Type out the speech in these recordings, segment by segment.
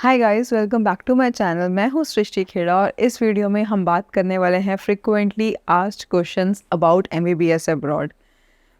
Hi guys, welcome back to my channel. मैं हूँ सृष्टि खेड़ा और इस वीडियो में हम बात करने वाले हैं frequently asked questions about MBBS abroad.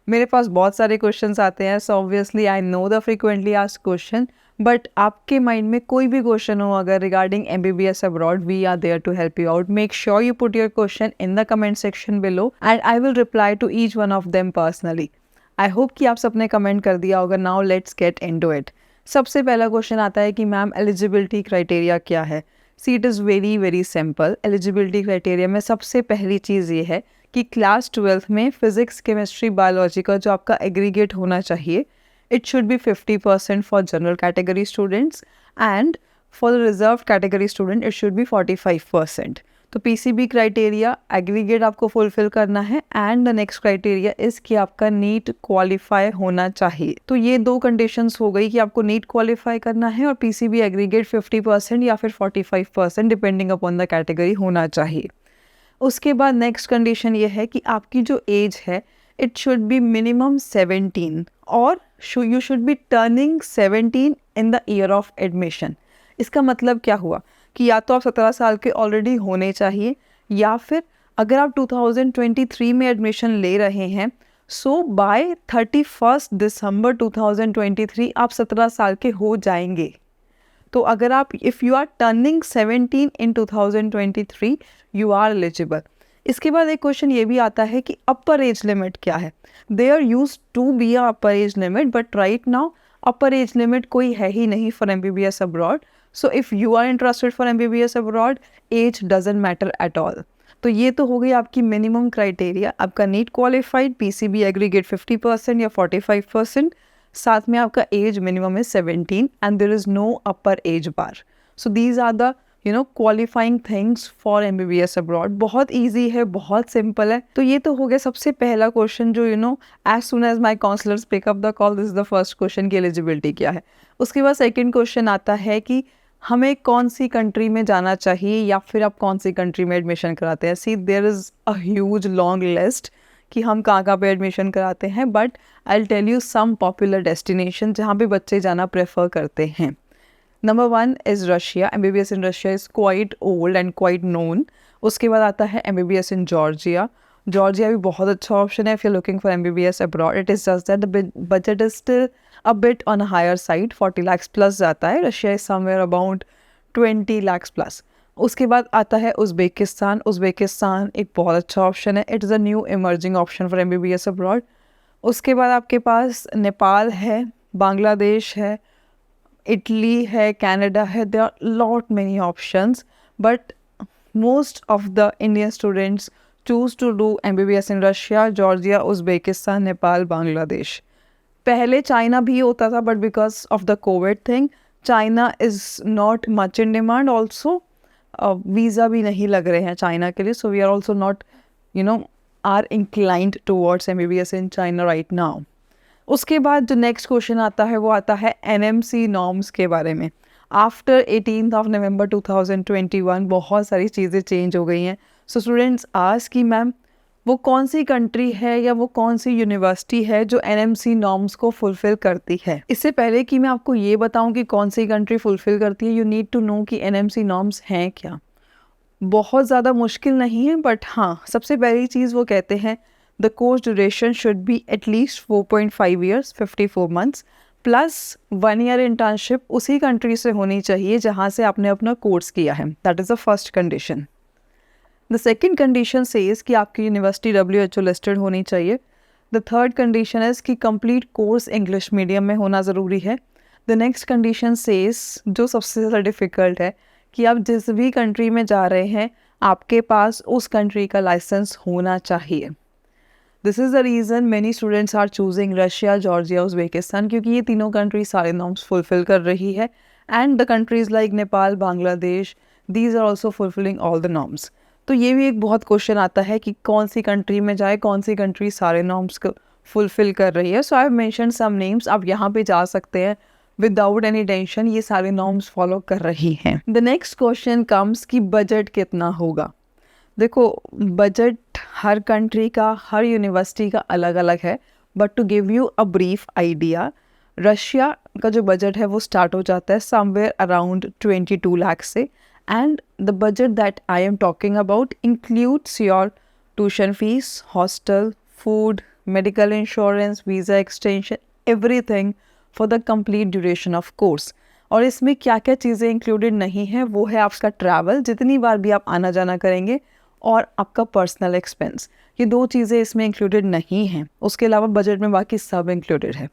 मेरे पास बहुत सारे क्वेश्चंस आते हैं, so obviously I know the frequently asked question, but आपके माइंड में कोई भी क्वेश्चन हो अगर regarding MBBS abroad, we are there to help you out. Make sure you put your question in the comment section below and I will reply to each one of them personally. I hope कि आप सबने comment कर दिया होगा। Now let's get into it. सबसे पहला question आता है कि मैम एलिजिबिलिटी क्राइटेरिया क्या है। See it is very very simple. Eligibility criteria में सबसे पहली चीज़ ये है कि क्लास 12th में फिजिक्स केमिस्ट्री बायोलॉजी का जो आपका एग्रीगेट होना चाहिए, it should be 50% for general category students and for the reserve category student it should be 45%। तो पीसीबी क्राइटेरिया एग्रीगेट आपको फुलफिल करना है and the next criteria is कि आपका नीट क्वालिफाई होना चाहिए। तो ये दो कंडीशंस हो गई कि आपको नीट क्वालिफाई करना है और पीसीबी एग्रीगेट 50% या फिर 45% डिपेंडिंग अपॉन द कैटेगरी होना चाहिए। उसके बाद नेक्स्ट कंडीशन ये है कि आपकी जो एज है इट शुड बी मिनिमम 17 और you should be turning 17 in the year of admission. इसका मतलब क्या हुआ कि या तो आप 17 साल के ऑलरेडी होने चाहिए या फिर अगर आप 2023 में एडमिशन ले रहे हैं सो बाय 31 दिसंबर 2023 आप 17 साल के हो जाएंगे। तो अगर आप if you are turning 17 in 2023 you are eligible. इसके बाद एक क्वेश्चन ये भी आता है कि अपर एज लिमिट क्या है। There use to be a upper age limit but right now upper age limit कोई है ही नहीं for MBBS abroad. So if you are interested for MBBS abroad age doesn't matter at all. तो ये तो हो गई आपकी मिनिमम क्राइटेरिया। आपका नीट क्वालिफाइड, पीसीबी एग्रीगेट 50% या 45%, साथ में आपका एज मिनिमम है 17 and there is no upper age bar. So these are the qualifying things for MBBS abroad. बहुत ईजी है, बहुत सिंपल है। तो ये तो हो गया सबसे पहला क्वेश्चन जो as soon as my counsellors pick up the call, this is the first question की एलिजिबिलिटी क्या है। उसके बाद सेकेंड क्वेश्चन आता है कि हमें कौन सी कंट्री में जाना चाहिए या फिर आप कौन सी कंट्री में एडमिशन कराते हैं। See there is a huge long list कि हम कहाँ पे एडमिशन कराते हैं, but I will tell you some popular destination जहाँ पे बच्चे जाना प्रेफर करते हैं। Number 1 is Russia. MBBS in Russia is quite old and quite known. उसके बाद आता है एमबीबीएस इन जॉर्जिया। जॉर्जिया भी बहुत अच्छा ऑप्शन है if you looking for MBBS abroad. It is just that the budget is still a bit on higher side, 40 lakhs plus जाता है। Russia is somewhere about 20 lakhs plus. उसके बाद आता है उज़्बेकिस्तान। उज़्बेकिस्तान एक बहुत अच्छा ऑप्शन है, it is a new emerging option for MBBS abroad. उसके बाद आपके पास नेपाल है, बांग्लादेश है, इटली है, कनाडा है। There are lot many options but most of the Indian students choose to do MBBS in Russia, Georgia, Uzbekistan, Nepal, Bangladesh. पहले China भी होता था but because of the covid thing China is not much in demand. Also visa भी नहीं लग रहे हैं China के लिए, so we are also not are inclined towards MBBS in China right now. उसके बाद जो नेक्स्ट क्वेश्चन आता है वो आता है NMC नॉर्म्स के बारे में। आफ्टर 18 नवंबर 2021 बहुत सारी चीज़ें चेंज हो गई हैं। सो स्टूडेंट्स आस्क कि मैम वो कौन सी कंट्री है या वो कौन सी यूनिवर्सिटी है जो NMC नॉर्म्स को फुलफ़िल करती है। इससे पहले कि मैं आपको ये बताऊं कि कौन सी कंट्री फुलफ़िल करती है, यू नीड टू नो कि NMC नॉर्म्स हैं क्या। बहुत ज़्यादा मुश्किल नहीं है बट हाँ, सबसे पहली चीज़ वो कहते हैं the course duration should be at least 4.5 years 54 months plus 1 year internship उसी कंट्री से होनी चाहिए जहाँ से आपने अपना कोर्स किया है। That is the first condition. The second condition says कि आपकी यूनिवर्सिटी WHO लिस्टेड होनी चाहिए। द थर्ड कंडीशन इज़ कि कंप्लीट कोर्स इंग्लिश मीडियम में होना ज़रूरी है। द नेक्स्ट कंडीशन सेज, जो सबसे ज़्यादा डिफ़िकल्ट है, कि आप जिस भी कंट्री में जा रहे हैं आपके पास उस कंट्री का लाइसेंस होना चाहिए। This is the reason many students are choosing Russia, Georgia, Uzbekistan, क्योंकि ये तीनों कंट्री सारे नॉर्म्स फुलफ़िल कर रही है and the countries like Nepal, Bangladesh, these are also fulfilling all the norms. तो ये भी एक बहुत क्वेश्चन आता है कि कौन सी कंट्री में जाए, कौन सी कंट्री सारे नॉर्म्स को फुलफ़िल कर रही है। So I have mentioned some names, आप यहाँ पे जा सकते हैं विदाउट एनी टेंशन, ये सारे नॉर्म्स फॉलो कर रही हैं। द नेक्स्ट क्वेश्चन कम्स कि बजट कितना होगा। देखो बजट हर कंट्री का, हर यूनिवर्सिटी का अलग अलग है, but to give you a brief idea, Russia का जो बजट है वो स्टार्ट हो जाता है समवेयर अराउंड 22 लाख से, and the budget that I am talking about includes your tuition fees, hostel, food, medical insurance, visa extension, everything for the complete duration of course. और इसमें क्या क्या चीज़ें इंक्लूडेड नहीं है वो है आपका ट्रैवल, जितनी बार भी आप आना जाना करेंगे, और आपका पर्सनल एक्सपेंस। ये 2 चीज़ें इसमें इंक्लूडेड नहीं हैं। उसके अलावा बजट में बाकी सब इंक्लूडेड है।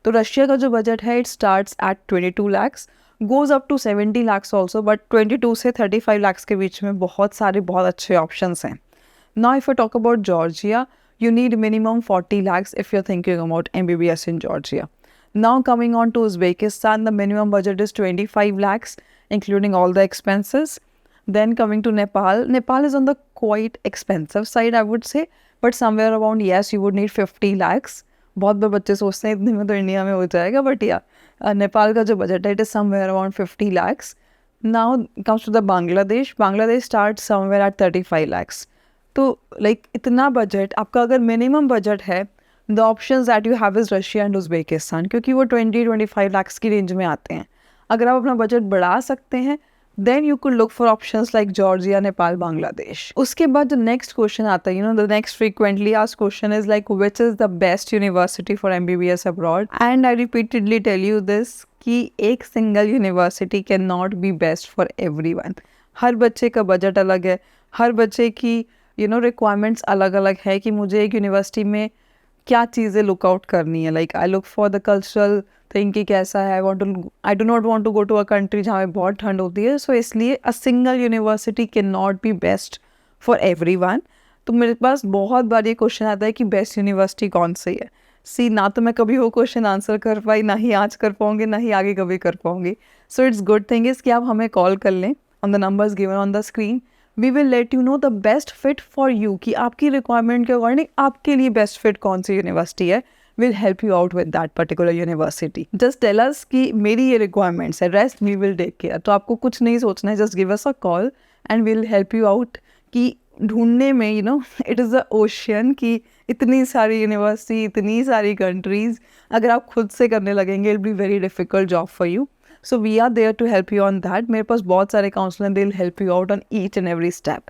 तो रशिया का जो बजट है it starts at 22 lakhs, goes up to 70 lakhs also, but 22 से 35 लैक्स के बीच में बहुत सारे बहुत अच्छे ऑप्शंस हैं। Now if I talk about Georgia, you need minimum 40 lakhs if you're thinking about MBBS in Georgia. Now coming on to Uzbekistan, the minimum budget is 25 lakhs, including all the expenses. Then coming to Nepal, Nepal is on the quite expensive side, I would say, but somewhere around, yes, you would need 50 lakhs. बहुत बार बच्चे सोचते हैं इतने में तो India में हो जाएगा, बट या नेपाल का जो बजट है it is somewhere around 50 lakhs. Now comes to the Bangladesh. Bangladesh starts somewhere at 35 lakhs. तो लाइक इतना बजट आपका अगर मिनिमम बजट है, the options that you have is Russia and Uzbekistan, क्योंकि वो 20-25 लाख्स की रेंज में आते हैं. अगर आप अपना बजट बढ़ा सकते हैं then you could look for options like Georgia, Nepal, Bangladesh. उसके बाद नेक्स्ट क्वेश्चन आता है, the next frequently asked question is like which is the best university for MBBS abroad. And I repeatedly tell you this कि एक single university can not be best for everyone. हर बच्चे का budget अलग है, हर बच्चे की रिक्वायरमेंट्स अलग अलग है कि मुझे एक यूनिवर्सिटी में क्या चीज़ें लुक आउट करनी है. Like I look for the cultural thing कि कैसा है, I do not want to go to a country जहाँ पे बहुत ठंड होती है. सो इसलिए a single university can not be best for everyone. तो मेरे पास बहुत बार ये क्वेश्चन आता है कि बेस्ट यूनिवर्सिटी कौन सी है. सी ना तो मैं कभी वो क्वेश्चन आंसर कर पाई, ना ही आज कर पाऊँगी, ना ही आगे कभी कर पाऊँगी. So it's good thing is कि आप हमें कॉल कर लें on the numbers given on the screen. We will let you know the best fit for you कि आपकी रिक्वायरमेंट के अकॉर्डिंग आपके लिए बेस्ट फिट कौन सी यूनिवर्सिटी है. Will help you out with that particular university. Just tell us कि मेरी ये रिक्वायरमेंट्स है, rest we will take care. तो आपको कुछ नहीं सोचना है, just give us a call and will help you out कि ढूंढने में इट इज़ अ ओशियन कि इतनी सारी यूनिवर्सिटी, इतनी सारी कंट्रीज़, अगर आप खुद से करने लगेंगे it be very difficult job for you. So we are there to help you on that. मेरे पास बहुत सारे counsellor, they will help you out on each and every step.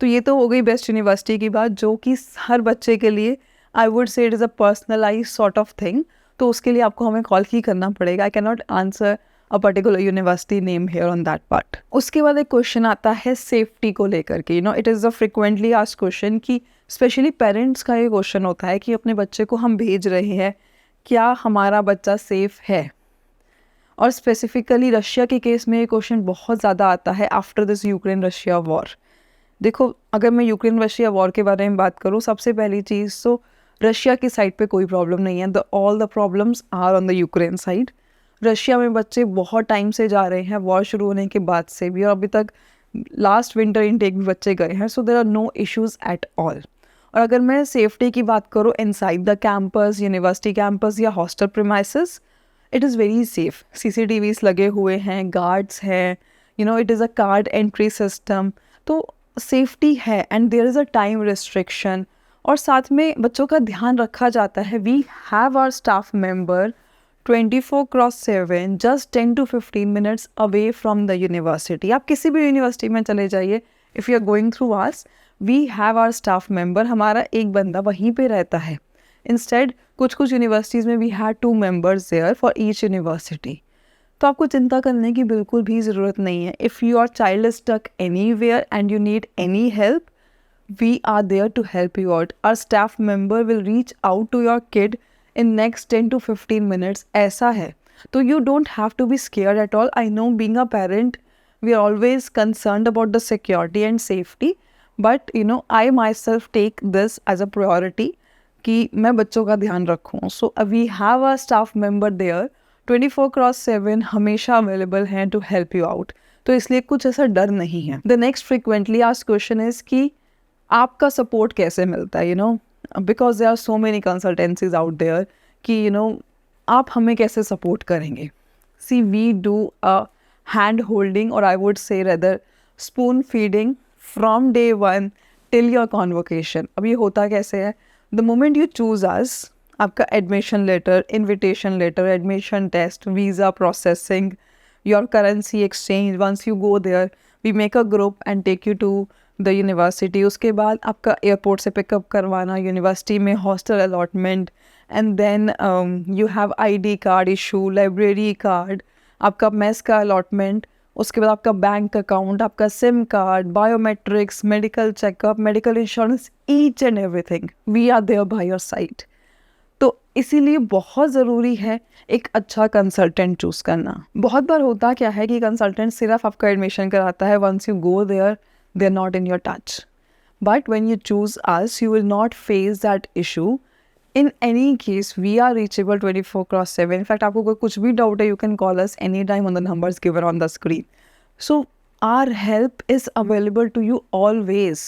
तो ये तो हो गई बेस्ट यूनिवर्सिटी की बात, जो कि हर बच्चे के लिए I would say it is a personalise sort of thing. तो उसके लिए आपको हमें कॉल ही करना पड़ेगा. I can not answer a particular university name here on that part. उसके बाद एक क्वेश्चन आता है सेफ्टी को लेकर के. It is a frequently asked question कि स्पेशली पेरेंट्स का ये क्वेश्चन होता है कि अपने बच्चे को हम भेज रहे हैं, क्या हमारा बच्चा सेफ है. और स्पेसिफिकली रशिया के केस में ये क्वेश्चन बहुत ज़्यादा आता है after this Ukraine Russia war. देखो, अगर मैं यूक्रेन रशिया वॉर के बारे में बात करूँ, सबसे पहली चीज़ तो रशिया की साइड पे कोई प्रॉब्लम नहीं है. All the problems are on the Ukraine side. Russia में बच्चे बहुत टाइम से जा रहे हैं, वॉर शुरू होने के बाद से भी, और अभी तक लास्ट विंटर इनटेक भी बच्चे गए हैं. So there are no issues at all. और अगर मैं सेफ्टी की बात करूँ inside the campus, university campus या hostel premises, it is very safe. CCTVs लगे हुए हैं, गार्ड्स हैं, it is a card entry system. तो सेफ्टी है and there is a time restriction. और साथ में बच्चों का ध्यान रखा जाता है. We have our staff member 24/7 just 10 to 15 minutes away from the university. आप किसी भी यूनिवर्सिटी में चले जाइए, if you are going through us, we have our staff member, हमारा एक बंदा वहीं पे रहता है. इंस्टेड कुछ यूनिवर्सिटीज़ में we had 2 members there for each university. तो आपको चिंता करने की बिल्कुल भी ज़रूरत नहीं है. If your child is stuck anywhere and you need any help, we are there to help you out. Our staff member will reach out to your kid in next 10 to 15 minutes. ऐसा है. तो you don't have to be scared at all. I know being a parent we are always concerned about the security and safety, but I myself take this as a priority कि मैं बच्चों का ध्यान रखूँ. So we have a staff member there 24/7 हमेशा available हैं to help you out. तो इसलिए कुछ ऐसा डर नहीं है. The next frequently asked question is कि आपका सपोर्ट कैसे मिलता है, because there are so many consultancies out there कि आप हमें कैसे सपोर्ट करेंगे. See we do a hand holding, और I would say rather spoon feeding from day 1 till your convocation. अब ये होता कैसे है, the moment you choose us, आपका admission letter, invitation letter, admission test, visa processing, your currency exchange, once you go there we make a group and take you to the university. उसके बाद आपका airport से pickup करवाना, university में hostel allotment, and then you have ID card issue, library card, आपका mess का allotment, उसके बाद आपका बैंक अकाउंट, आपका sim card, biometrics, medical checkup, medical insurance, each and everything we are there by your side. तो इसीलिए बहुत ज़रूरी है एक अच्छा कंसल्टेंट चूज़ करना। बहुत बार होता क्या है कि कंसल्टेंट सिर्फ आपका एडमिशन कराता है, once you go there they are not in your touch, but when you choose us you will not face that issue. In any case, we are reachable 24/7. In fact, आपको कोई कुछ भी doubt है, you can call us anytime on the numbers given on the screen. So, our help is available to you always.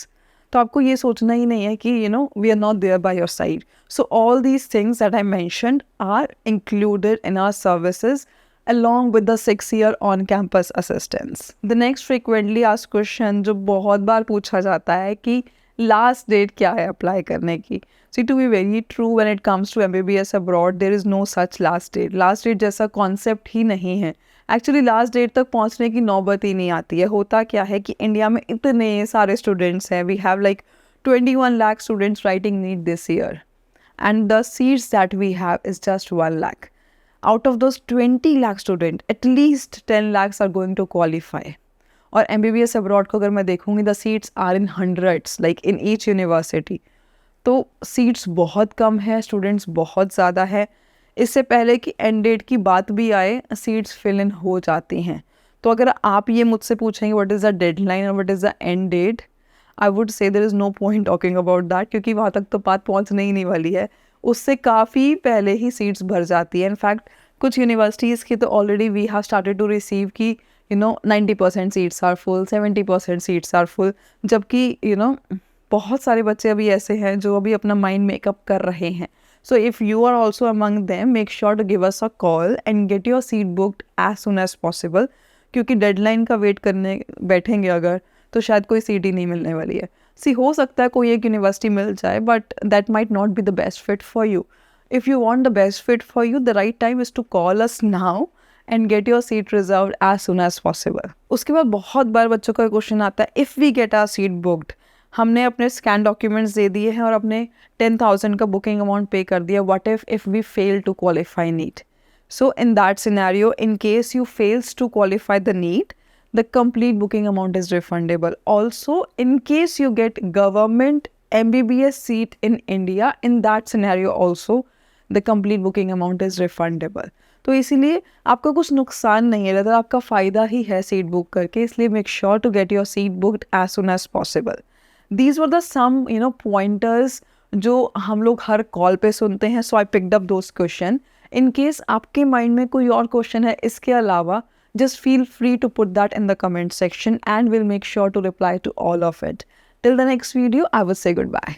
तो आपको ये सोचना ही नहीं है कि we are not there by your side. So, all these things that I mentioned are included in our services along with the 6-year on-campus assistance. The next frequently asked question जो बहुत बार पूछा जाता है कि लास्ट डेट क्या है apply करने की। See to be very true, when it comes to MBBS abroad there is no such last date. Last date जैसा कॉन्सेप्ट ही नहीं है। एक्चुअली लास्ट डेट तक पहुंचने की नौबत ही नहीं आती है। होता क्या है कि इंडिया में इतने सारे स्टूडेंट्स हैं, we have like 21 lakh students writing NEET this year and the seats that we have is just 1 lakh. Out of those 20 lakh student at least 10 lakhs are going to qualify. और MBBS अब्रॉड को अगर मैं देखूंगी the seats are in hundreds like in each university. तो seats बहुत कम है, स्टूडेंट्स बहुत ज़्यादा है। इससे पहले कि एंड डेट की बात भी आए सीट्स फिल इन हो जाती हैं। तो अगर आप ये मुझसे पूछेंगे व्हाट इज़ द डेडलाइन और what is the end date, I would say there is no point talking about that, क्योंकि वहाँ तक तो बात पहुँचने ही नहीं वाली है। उससे काफ़ी पहले ही सीट्स भर जाती है। इनफैक्ट कुछ यूनिवर्सिटीज़ की तो already we have started to receive की 90% seats are full, 70% seats are full, जबकि बहुत सारे बच्चे अभी ऐसे हैं जो अभी अपना माइंड मेकअप कर रहे हैं। So if you are also among them, make sure to give us a call and get your seat booked as soon as possible, क्योंकि डेडलाइन का वेट करने बैठेंगे अगर तो शायद कोई सीट ही नहीं मिलने वाली है। हो सकता है कोई एक यूनिवर्सिटी मिल जाए, but that might not be the best fit for you. If you want the best fit for you, the right time is to call us now and get your seat reserved as soon as possible. उसके बाद बहुत बार बच्चों का question आता है, if we get our seat booked, हमने अपने स्कैन डॉक्यूमेंट्स दे दिए हैं और अपने 10,000 का बुकिंग अमाउंट पे कर दिया, what if we fail to qualify NEET. So in that scenario, in case you fails to qualify the NEET, the complete booking amount is refundable. Also, in case you get government MBBS seat in India, in that scenario also, the complete booking amount is refundable. तो इसीलिए आपका कुछ नुकसान नहीं है, rather आपका फ़ायदा ही है सीट बुक करके, इसलिए make sure to get your seat booked as soon as possible. These were the some pointers जो हम लोग हर कॉल पे सुनते हैं, so I picked up those question. In case आपके माइंड में कोई और क्वेश्चन है इसके अलावा, just feel free to put that in the comment section and we'll make sure to reply to all of it. Till the next video, I will say goodbye.